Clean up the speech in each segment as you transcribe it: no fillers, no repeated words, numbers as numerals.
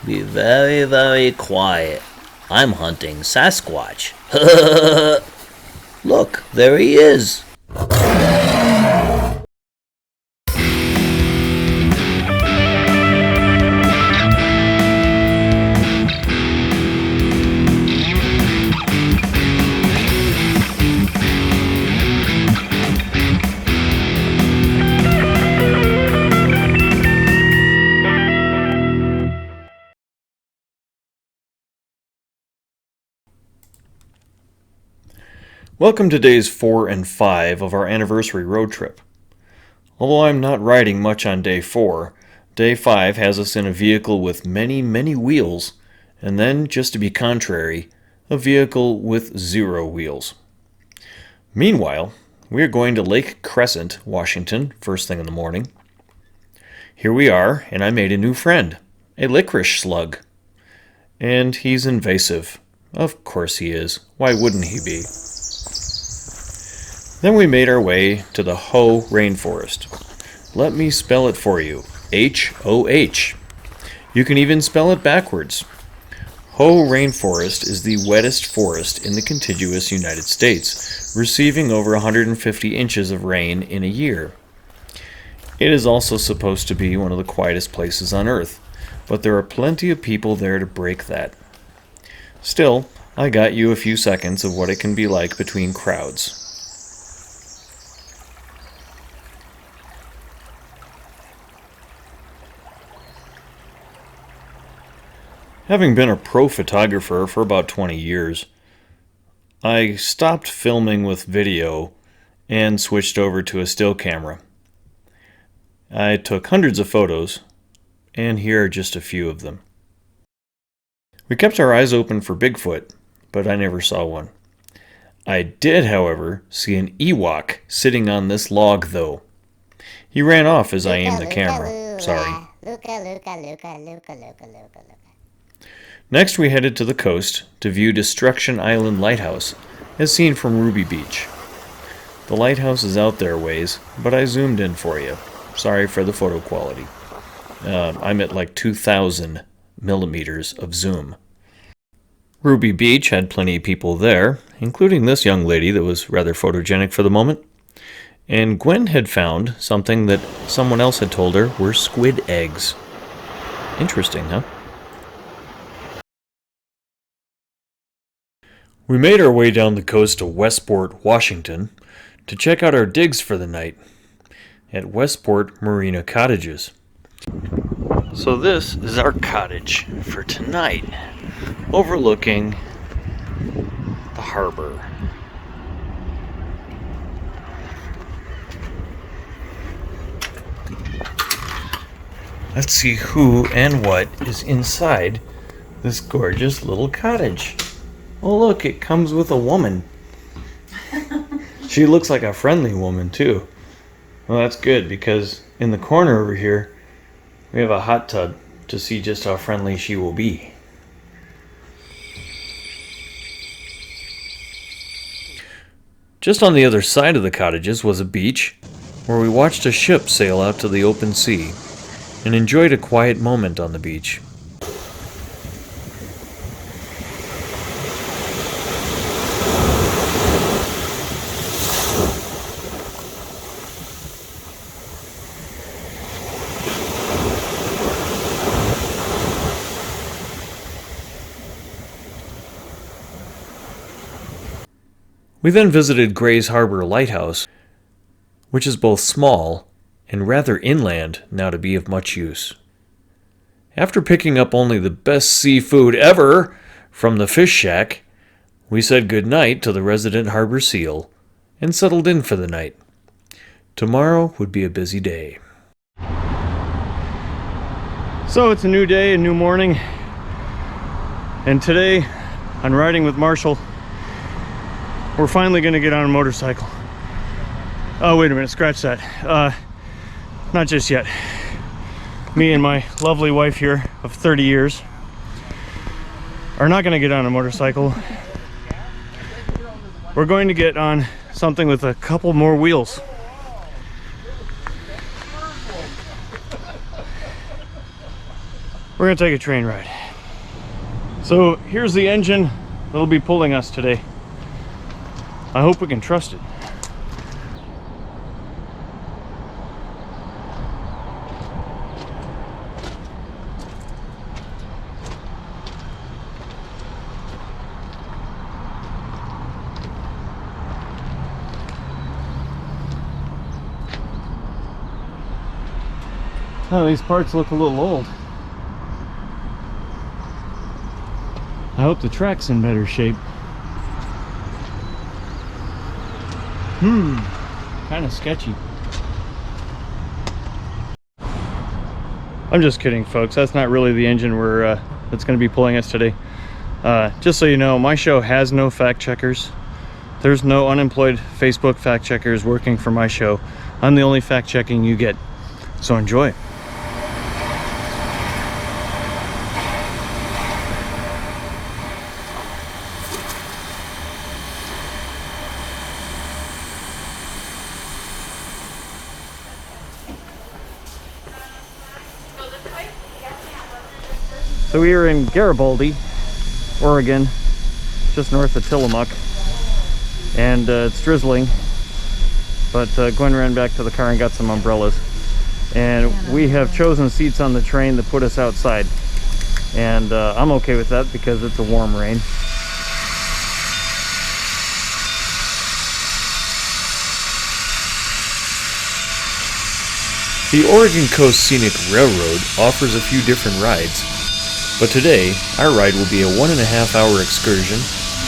Be very, very quiet. I'm hunting Sasquatch. Look, there he is. Welcome to days 4 and 5 of our anniversary road trip. Although I'm not riding much on day 4, day 5 has us in a vehicle with many, many wheels, and then, just to be contrary, a vehicle with 0 wheels. Meanwhile, we are going to Lake Crescent, Washington, first thing in the morning. Here we are, and I made a new friend, a licorice slug. And he's invasive. Of course he is. Why wouldn't he be? Then we made our way to the Hoh rainforest. Let me spell it for you. H-O-H. You can even spell it backwards. Hoh rainforest is the wettest forest in the contiguous United States, receiving over 150 inches of rain in a year. It is also supposed to be one of the quietest places on Earth, but there are plenty of people there to break that. Still, I got you a few seconds of what it can be like between crowds. Having been a pro photographer for about 20 years, I stopped filming with video and switched over to a still camera. I took hundreds of photos, and here are just a few of them. We kept our eyes open for Bigfoot, but I never saw one. I did, however, see an Ewok sitting on this log, though. He ran off as I aimed the camera. Sorry. Next, we headed to the coast to view Destruction Island Lighthouse, as seen from Ruby Beach. The lighthouse is out there ways, but I zoomed in for you. Sorry for the photo quality. I'm at like 2,000 millimeters of zoom. Ruby Beach had plenty of people there, including this young lady that was rather photogenic for the moment. And Gwyn had found something that someone else had told her were squid eggs. Interesting, huh? We made our way down the coast to Westport, Washington, to check out our digs for the night at Westport Marina Cottages. So this is our cottage for tonight, overlooking the harbor. Let's see who and what is inside this gorgeous little cottage. Oh look, it comes with a woman. She looks like a friendly woman too. Well, that's good because in the corner over here we have a hot tub to see just how friendly she will be. Just on the other side of the cottages was a beach where we watched a ship sail out to the open sea and enjoyed a quiet moment on the beach. We then visited Gray's Harbor Lighthouse, which is both small and rather inland now to be of much use. After picking up only the best seafood ever from the fish shack, we said goodnight to the resident harbor seal and settled in for the night. Tomorrow would be a busy day. So it's a new day, a new morning, and today on Riding with Marshall, we're finally going to get on a motorcycle. Oh, wait a minute, scratch that. Not just yet. Me and my lovely wife here of 30 years are not going to get on a motorcycle. We're going to get on something with a couple more wheels. We're gonna take a train ride. So here's the engine that'll be pulling us today. I hope we can trust it. Oh, these parts look a little old. I hope the track's in better shape. Kind of sketchy. I'm just kidding, folks. That's not really the engine that's going to be pulling us today. Just so you know, my show has no fact checkers. There's no unemployed Facebook fact checkers working for my show. I'm the only fact checking you get. So enjoy. So we are in Garibaldi, Oregon, just north of Tillamook, and it's drizzling, but Gwyn ran back to the car and got some umbrellas, and we have chosen seats on the train that put us outside, and I'm okay with that because it's a warm rain. The Oregon Coast Scenic Railroad offers a few different rides, but today our ride will be a 1.5-hour excursion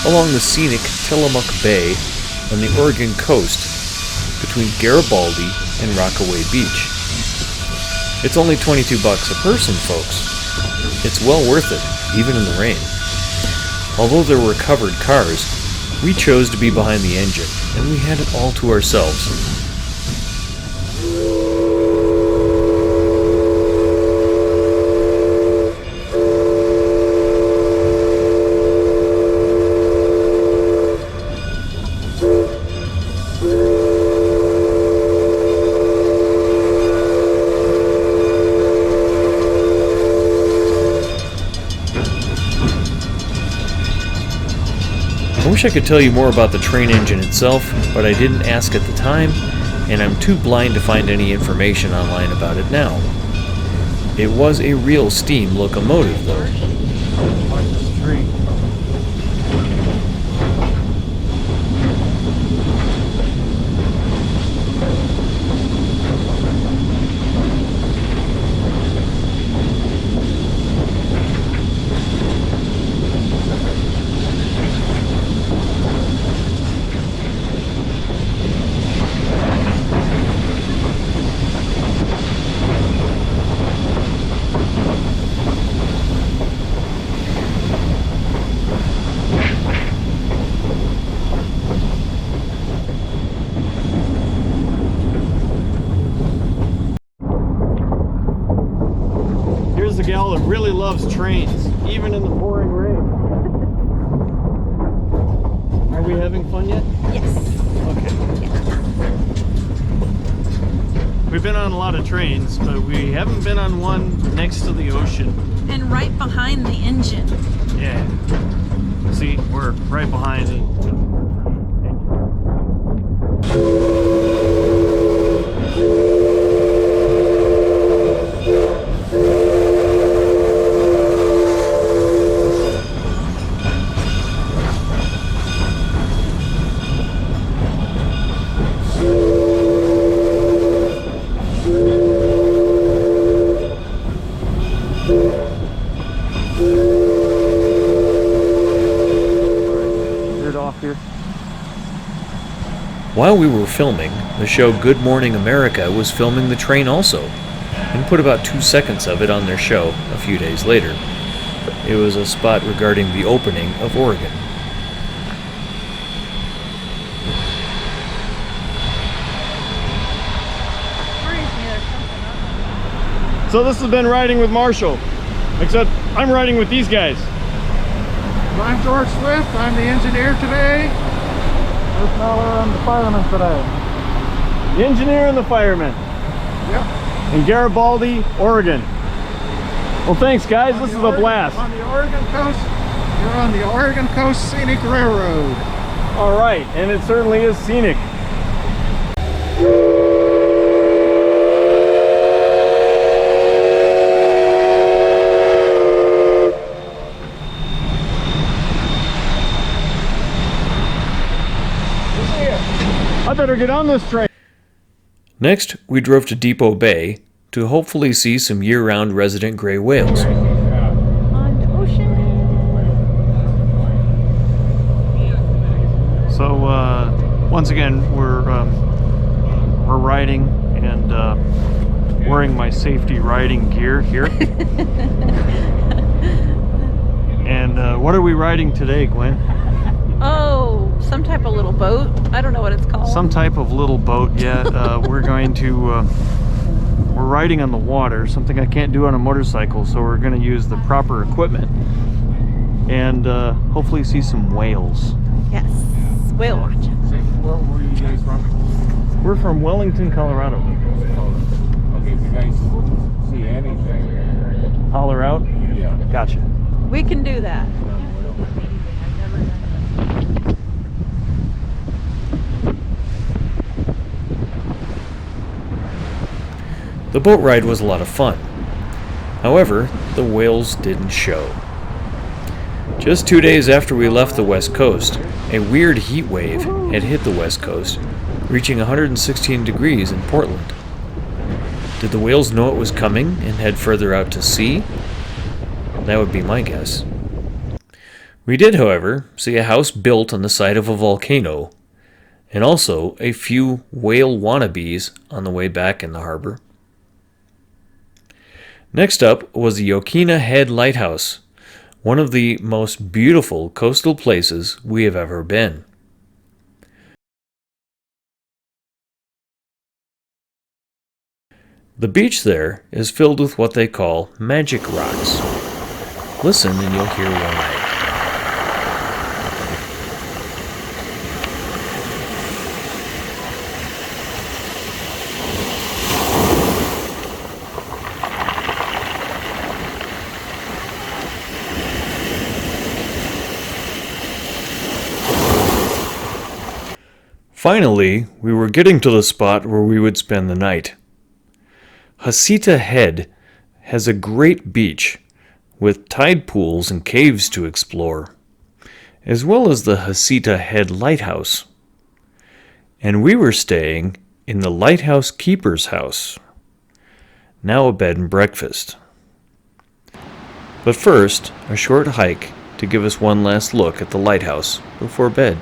along the scenic Tillamook Bay on the Oregon coast between Garibaldi and Rockaway Beach. It's only $22 a person, folks. It's well worth it, even in the rain. Although there were covered cars, we chose to be behind the engine, and we had it all to ourselves. I wish I could tell you more about the train engine itself, but I didn't ask at the time, and I'm too blind to find any information online about it now. It was a real steam locomotive, though. Watch this tree. The gal that really loves trains, even in the pouring rain. Are we having fun yet? Yes. Okay. We've been on a lot of trains, but we haven't been on one next to the ocean. And right behind the engine. Yeah. See, we're right behind it. While we were filming, the show Good Morning America was filming the train also, and put about 2 seconds of it on their show a few days later. It was a spot regarding the opening of Oregon. So this has been Riding with Marshall, except I'm riding with these guys. I'm George Swift. I'm the engineer today. Bruce Miller, I'm the fireman today. The engineer and the fireman. Yep. In Garibaldi, Oregon. Well, thanks, guys. This is a blast. On the Oregon coast, you're on the Oregon Coast Scenic Railroad. All right, and it certainly is scenic. I better get on this train. Next, we drove to Depot Bay to hopefully see some year-round resident gray whales. On the ocean. So once again, we're riding and wearing my safety riding gear here. And what are we riding today, Gwen? Oh, some type of little boat. I don't know what it's called. Some type of little boat. Yeah, we're going to we're riding on the water, something I can't do on a motorcycle, so we're going to use the proper equipment and hopefully see some whales. Yes. Whale watch. Where were you guys from? We're from Wellington, Colorado. Okay, if you guys see anything. Holler out? Yeah. Gotcha. We can do that. The boat ride was a lot of fun. However, the whales didn't show. Just 2 days after we left the West Coast, a weird heat wave had hit the West Coast, reaching 116 degrees in Portland. Did the whales know it was coming and head further out to sea? That would be my guess. We did, however, see a house built on the side of a volcano, and also a few whale wannabes on the way back in the harbor. Next up was the Yaquina Head Lighthouse, one of the most beautiful coastal places we have ever been. The beach there is filled with what they call magic rocks. Listen and you'll hear why. Finally, we were getting to the spot where we would spend the night. Hasita Head has a great beach with tide pools and caves to explore, as well as the Hasita Head Lighthouse. And we were staying in the lighthouse keeper's house, now a bed and breakfast. But first, a short hike to give us one last look at the lighthouse before bed.